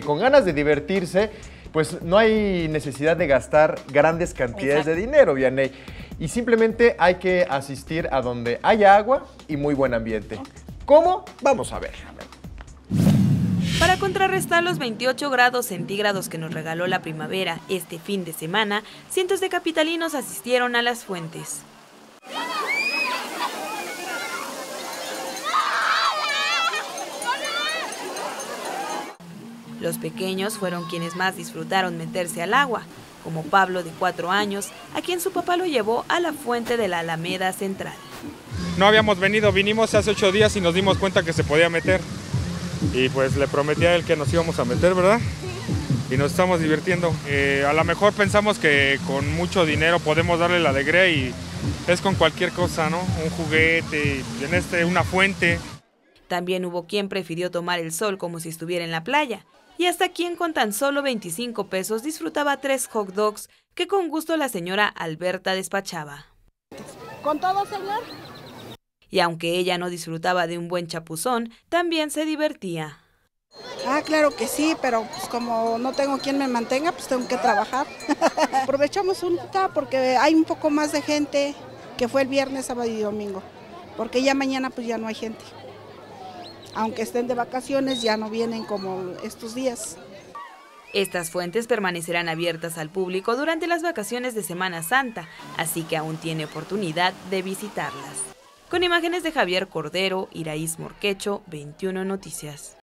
con ganas de divertirse, pues no hay necesidad de gastar grandes cantidades de dinero, Vianey. Y simplemente hay que asistir a donde haya agua y muy buen ambiente. ¿Cómo? Vamos a ver. Para contrarrestar los 28 grados centígrados que nos regaló la primavera este fin de semana, cientos de capitalinos asistieron a las fuentes. Los pequeños fueron quienes más disfrutaron meterse al agua, como Pablo, de 4 años, a quien su papá lo llevó a la fuente de la Alameda Central. No habíamos venido, vinimos hace 8 días y nos dimos cuenta que se podía meter. Y pues le prometí a él que nos íbamos a meter, ¿verdad? Y nos estamos divirtiendo. A lo mejor pensamos que con mucho dinero podemos darle la alegría y es con cualquier cosa, ¿no? Un juguete, una fuente. También hubo quien prefirió tomar el sol como si estuviera en la playa. Y hasta quien con tan solo 25 pesos disfrutaba 3 hot dogs que con gusto la señora Alberta despachaba. ¿Con todo, señor? Y aunque ella no disfrutaba de un buen chapuzón, también se divertía. Ah, claro que sí, pero pues como no tengo quien me mantenga, pues tengo que trabajar. Aprovechamos un día porque hay un poco más de gente que fue el viernes, sábado y domingo, porque ya mañana pues ya no hay gente. Aunque estén de vacaciones, ya no vienen como estos días. Estas fuentes permanecerán abiertas al público durante las vacaciones de Semana Santa, así que aún tiene oportunidad de visitarlas. Con imágenes de Javier Cordero, Iraís Morquecho, 21 Noticias.